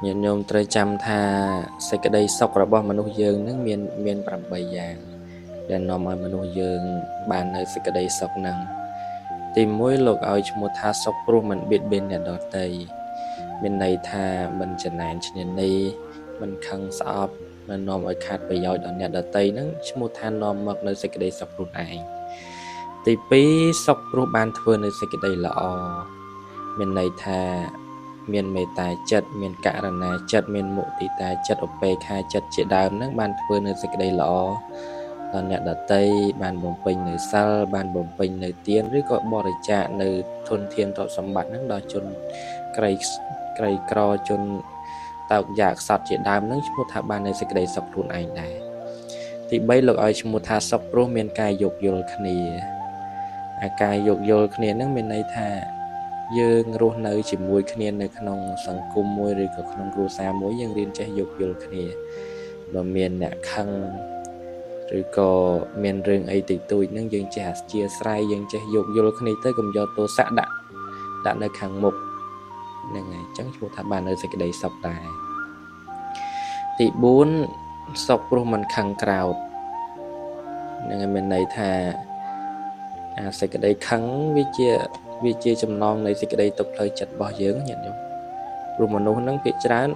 ញាតិញោមត្រូវចាំថាសេចក្តីសុខរបស់មនុស្សយើងនឹងមាន8យ៉ាងដែលនាំឲ្យមនុស្សយើងបាននៅសេចក្តីសុខនឹងទី1លោកឲ្យឈ្មោះថាសុខព្រោះមិនបៀតបៀនអ្នកដទៃមានន័យថាមិនចំណែនឈ្នានីមិនខឹងស្អប់មិននាំឲ្យខាតប្រយោជន៍ដល់អ្នកដទៃនឹងឈ្មោះថានាំមកនៅសេចក្តីសុខខ្លួនឯងទី2សុខព្រោះបានធ្វើនៅសេចក្តីល្អមានន័យថាមានមេត្តាចិត្តមានករណាចិត្តមានមុទិតាចិត្តឧបេក្ខាចិត្តជាដើមនឹងបានធ្វើនៅសេចក្តីល្អដល់អ្នកដទៃបានបំពេញនៅសិលបានបំពេញនៅទានឬក៏បរិច្ចាគនៅធនធានទ្រព្យសម្បត្តិនឹងដល់ជនក្រីក្រជនតោកយ៉ាកសត្វជាដើមនឹងឈ្មោះថាបាននៅសេចក្តីសុខខ្លួនឯងដែរទី3លោកឲ្យឈ្មោះថាសុខព្រោះមានការយោគយល់គ្នាអាការយោគយល់គ្នានឹងមានន័យថាយើងរស់នៅជាមួយគ្នានៅក្នុងសង្គមមួយឬក៏ក្នុងគ្រួសារមួយយើងរៀនចេះយោគយល់គ្នាបើមានអ្នកខឹងឬក៏មានរឿងអីតិចតួចហ្នឹងយើងចេះអធ្យាស្រ័យយើងចេះយោគយល់គ្នាទៅកុំយកទោសៈដាក់នៅខាងមុខហ្នឹងហើយអញ្ចឹងឈ្មោះថាបាននៅសេចក្តីសុខដែរទី4សុខព្រោះមិនខឹងក្រោធហ្នឹងហើយមានន័យថាអាសេចក្តីខឹងវាជាចំណងនៃសេចក្តីទុក្ខផ្លូវចិត្តរបស់យើងញាតិញោមព្រោះមនុស្សហ្នឹងភាគច្រើន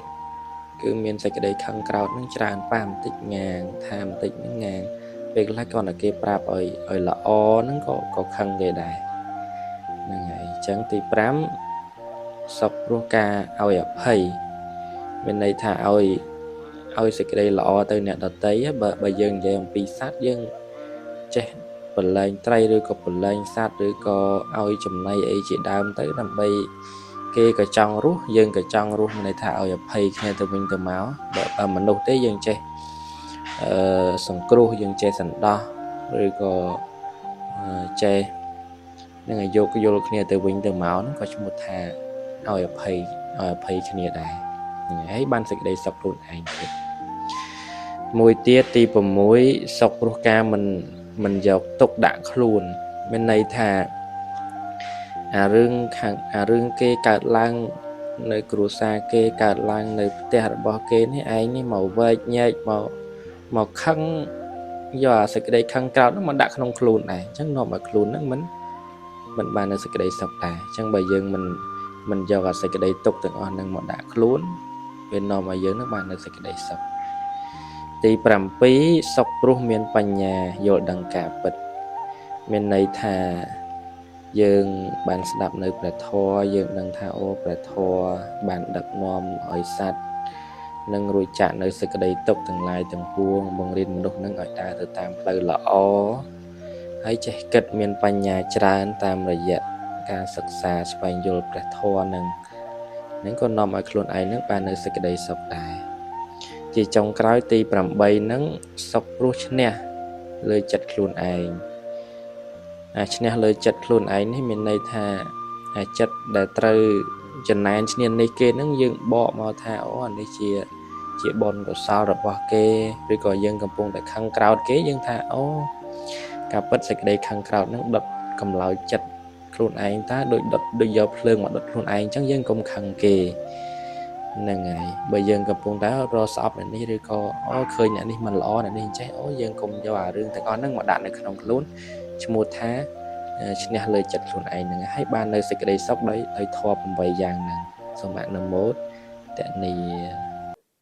គឺមានសេចក្តីខឹងក្រោធហ្នឹងច្រើនប៉ះបន្តិចងាងថាបន្តិចហ្នឹងងាងពេលខ្លះគាត់តែគេប្រាប់ឲ្យល្អហ្នឹងក៏ខឹងគេដែរហ្នឹងហើយអញ្ចឹងទី5សុខព្រោះការឲ្យអភ័យមានន័យថាឲ្យសេចក្តីល្អទៅអ្នកដទៃបើយើងនិយាយអំពីសត្វយើងចេះបលែងត្រីឬក៏បលែងសត្វឬក៏ឲ្យចំណីអីជាដើមទៅដើម្បីគេក៏ចង់រស់យើងក៏ចង់រស់មានន័យថាឲ្យអភ័យគ្នាទៅវិញទៅមកបើមនុស្សទេយើងចេះសង្គ្រោះយើងចេះសន្តោសឬក៏ចេះនឹងឲ្យយកយល់គ្នាទៅវិញទៅមកហ្នឹងក៏ឈ្មោះថាឲ្យអភ័យគ្នាដែរហ្នឹងហើយបានសេចក្តីសុខខ្លួនឯងទៀតមួយទៀតទី6សុខព្រោះការមិនយកទុកដាក់ខ្លួនមានន័យថាអារឿងគេកើតឡើងនៅគ្រួសារគេកើតឡើងនៅផ្ទះរបស់គេនេះឯងនេះមកវែកញែកមកខឹងយកអាសេចក្តីខឹងក្រោធហ្នឹងមកដាក់ក្នុងខ្លួនដែរអញ្ចឹងនាំឲ្យខ្លួនហ្នឹងមិនបាននៅសេចក្តីសុខដែរអញ្ចឹងបើយើងមិនយកអាសេចក្តីទុក្ខទាំងអស់ហ្នឹងមកដាក់ខ្លួនវានាំឲ្យយើងនឹងបាននៅសេចក្តីសុខទី7សុខព្រោះមានបញ្ញាយល់ដឹងការពិតមានន័យថាយើងបានស្ដាប់នៅព្រះធម៌យើងដឹងថាអូព្រះធម៌បានដឹកនាំឲ្យសត្វនឹងរួចចាកនៅសេចក្តីទុក្ខទាំងឡាយទាំងពួងបង្រៀនមនុស្សនឹងឲ្យដើរទៅតាមផ្លូវល្អហើយចេះគិតមានបញ្ញាច្រើនតាមរយៈការសិក្សាស្វែងយល់ព្រះធម៌នឹងក៏នាំឲ្យខ្លួនឯងនឹងបាននៅសេចក្តីសុខដែរជាចុងក្រោយទី8ហ្នឹងសុខព្រោះឈ្នះលើចិត្តខ្លួនឯងឈ្នះលើចិត្តខ្លួនឯងនេះមានន័យថាចិត្តដែលត្រូវចំណែនឈ្នានីសគេហ្នឹងយើងបកមកថាអូអានេះជាបុណ្យកុសលរបស់គេឬក៏យើងកំពុងតែខឹងក្រោធគេយើងថាអូការពិតសេចក្តីខឹងក្រោធហ្នឹងដុតកម្លោចចិត្តខ្លួនឯងតាដូចយកភ្លើងមកដុតខ្លួនឯងអញ្ចឹងយើងកុំខឹងគេហ្នឹងហើយបើយើងកំពុងតែរស្អប់អ្នកនេះឬក៏អូឃើញអ្នកនេះមិនល្អអ្នកនេះអញ្ចេះអូយើងកុំយកអារឿងទាំងអស់ហ្នឹងមកដាក់នៅក្នុងខ្លួនឈ្មោះថាឈ្នះលើចិត្តខ្លួនឯងហ្នឹងហើយបាននៅសេចក្តីសុខដោយធម៌8យ៉ាងហ្នឹងសូមអនុមោទនា